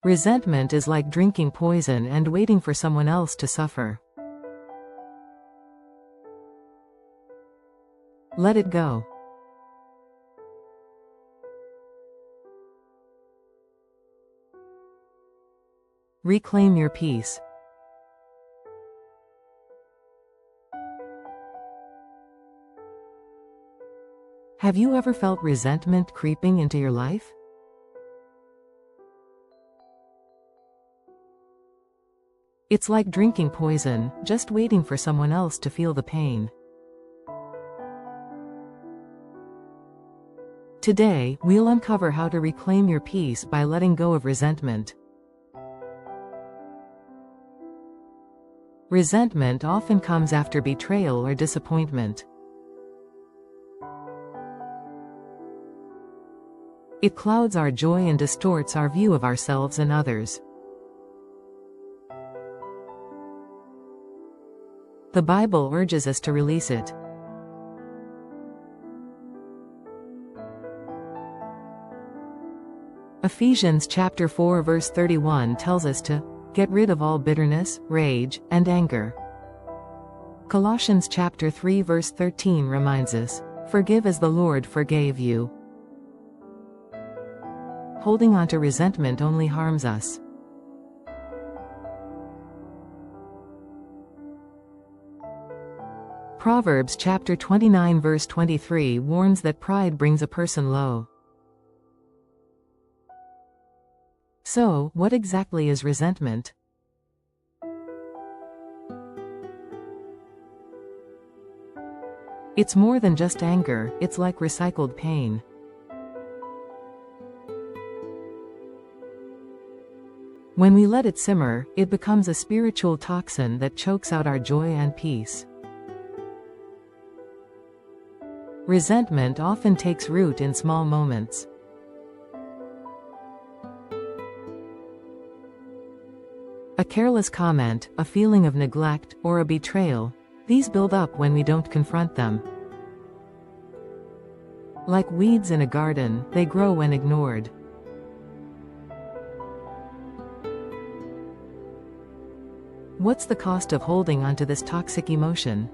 Resentment is like drinking poison and waiting for someone else to suffer. Let it go. Reclaim your peace. Have you ever felt resentment creeping into your life? It's like drinking poison, just waiting for someone else to feel the pain. Today, we'll uncover how to reclaim your peace by letting go of resentment. Resentment often comes after betrayal or disappointment. It clouds our joy and distorts our view of ourselves and others. The Bible urges us to release it. Ephesians chapter 4 verse 31 tells us to get rid of all bitterness, rage, and anger. Colossians chapter 3 verse 13 reminds us, forgive as the Lord forgave you. Holding on to resentment only harms us. Proverbs chapter 29 verse 23 warns that pride brings a person low. So, what exactly is resentment? It's more than just anger, it's like recycled pain. When we let it simmer, it becomes a spiritual toxin that chokes out our joy and peace. Resentment often takes root in small moments. A careless comment, a feeling of neglect, or a betrayal, these build up when we don't confront them. Like weeds in a garden, they grow when ignored. What's the cost of holding onto this toxic emotion?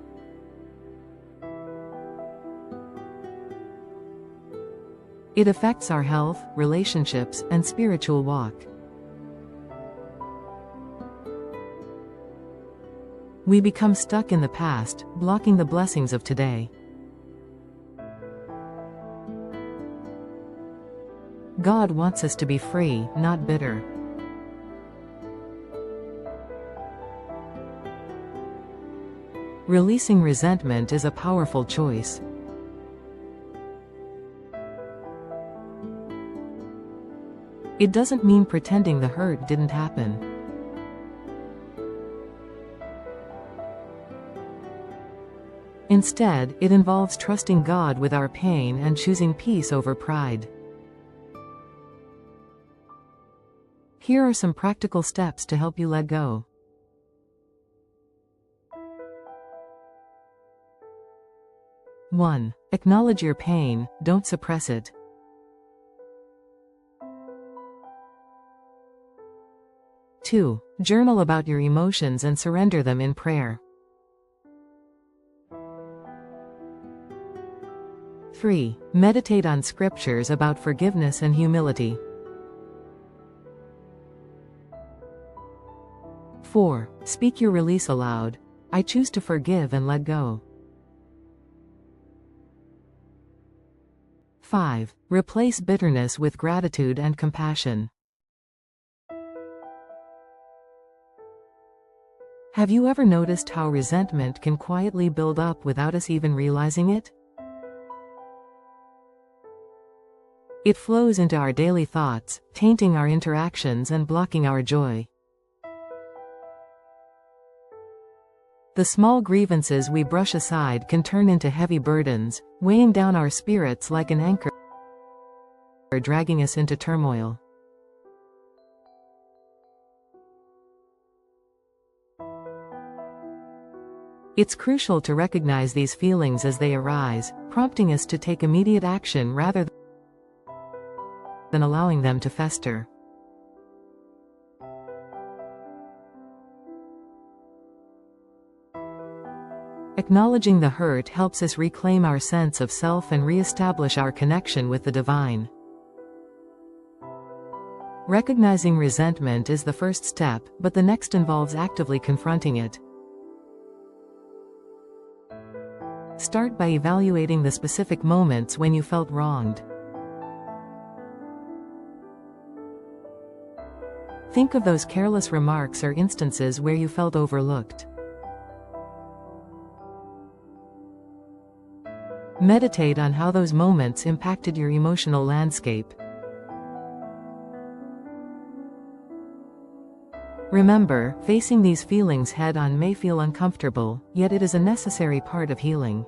It affects our health, relationships, and spiritual walk. We become stuck in the past, blocking the blessings of today. God wants us to be free, not bitter. Releasing resentment is a powerful choice. It doesn't mean pretending the hurt didn't happen. Instead, it involves trusting God with our pain and choosing peace over pride. Here are some practical steps to help you let go. One, acknowledge your pain, don't suppress it. 2, journal about your emotions and surrender them in prayer. 3, meditate on scriptures about forgiveness and humility. 4, speak your release aloud. I choose to forgive and let go. 5, replace bitterness with gratitude and compassion. Have you ever noticed how resentment can quietly build up without us even realizing it? It flows into our daily thoughts, tainting our interactions and blocking our joy. The small grievances we brush aside can turn into heavy burdens, weighing down our spirits like an anchor, dragging us into turmoil. It's crucial to recognize these feelings as they arise, prompting us to take immediate action rather than allowing them to fester. Acknowledging the hurt helps us reclaim our sense of self and re-establish our connection with the divine. Recognizing resentment is the first step, but the next involves actively confronting it. Start by evaluating the specific moments when you felt wronged. Think of those careless remarks or instances where you felt overlooked. Meditate on how those moments impacted your emotional landscape. Remember, facing these feelings head-on may feel uncomfortable, yet it is a necessary part of healing.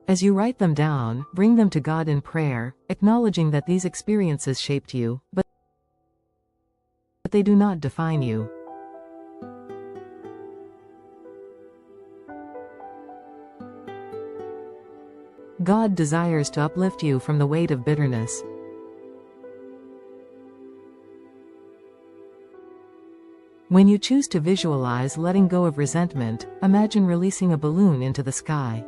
As you write them down, bring them to God in prayer, acknowledging that these experiences shaped you, but they do not define you. God desires to uplift you from the weight of bitterness. When you choose to visualize letting go of resentment, imagine releasing a balloon into the sky.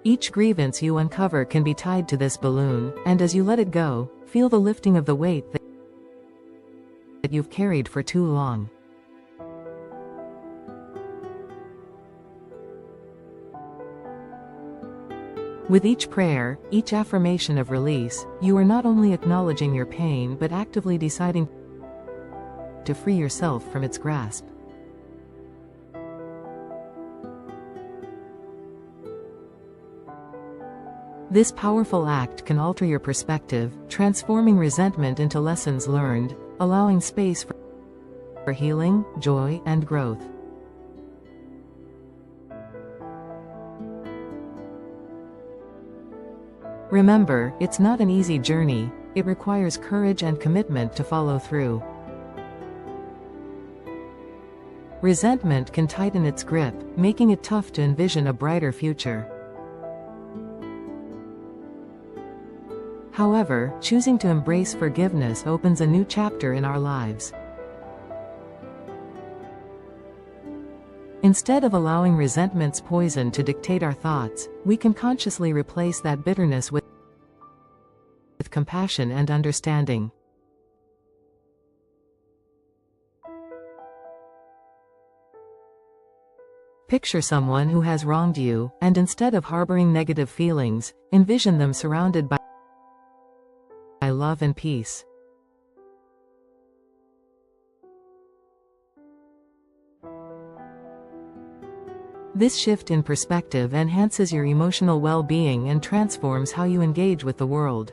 Each grievance you uncover can be tied to this balloon, and as you let it go, feel the lifting of the weight that you've carried for too long. With each prayer, each affirmation of release, you are not only acknowledging your pain but actively deciding to free yourself from its grasp. This powerful act can alter your perspective, transforming resentment into lessons learned, allowing space for healing, joy, and growth. Remember, it's not an easy journey. It requires courage and commitment to follow through. Resentment can tighten its grip, making it tough to envision a brighter future. However, choosing to embrace forgiveness opens a new chapter in our lives. Instead of allowing resentment's poison to dictate our thoughts, we can consciously replace that bitterness with compassion and understanding. Picture someone who has wronged you, and instead of harboring negative feelings, envision them surrounded by love and peace. This shift in perspective enhances your emotional well-being and transforms how you engage with the world.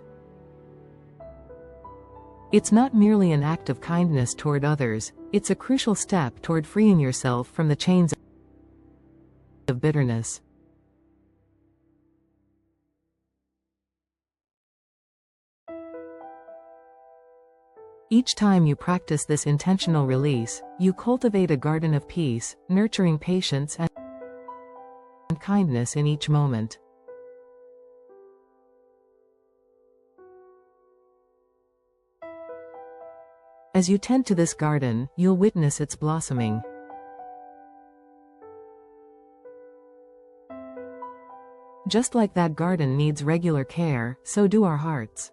It's not merely an act of kindness toward others, it's a crucial step toward freeing yourself from the chains of bitterness. Each time you practice this intentional release, you cultivate a garden of peace, nurturing patience and kindness in each moment. As you tend to this garden, you'll witness its blossoming. Just like that garden needs regular care, so do our hearts.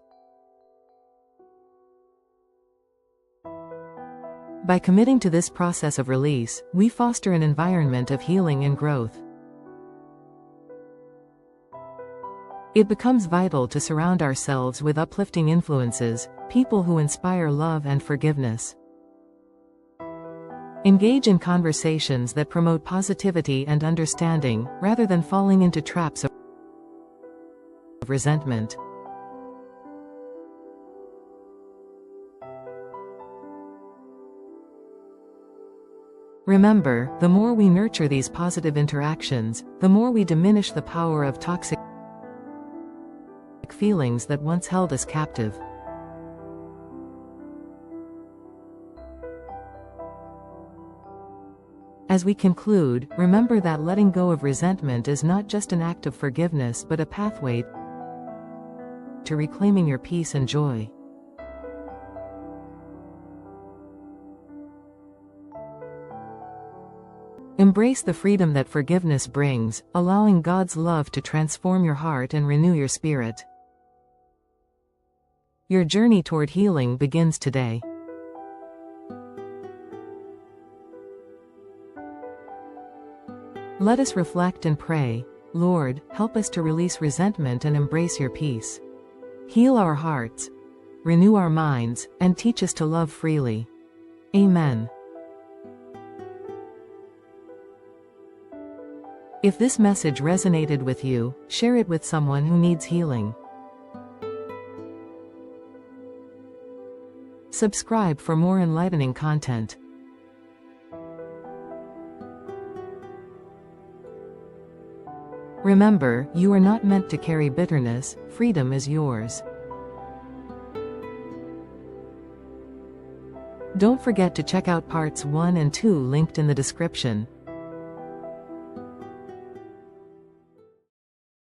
By committing to this process of release, we foster an environment of healing and growth. It becomes vital to surround ourselves with uplifting influences, people who inspire love and forgiveness. Engage in conversations that promote positivity and understanding, rather than falling into traps of resentment. Remember, the more we nurture these positive interactions, the more we diminish the power of toxic feelings that once held us captive. As we conclude, remember that letting go of resentment is not just an act of forgiveness but a pathway to reclaiming your peace and joy. Embrace the freedom that forgiveness brings, allowing God's love to transform your heart and renew your spirit. Your journey toward healing begins today. Let us reflect and pray. Lord, help us to release resentment and embrace your peace. Heal our hearts, renew our minds, and teach us to love freely. Amen. If this message resonated with you, share it with someone who needs healing. Subscribe for more enlightening content. Remember, you are not meant to carry bitterness. Freedom is yours. Don't forget to check out parts 1 and 2 linked in the description.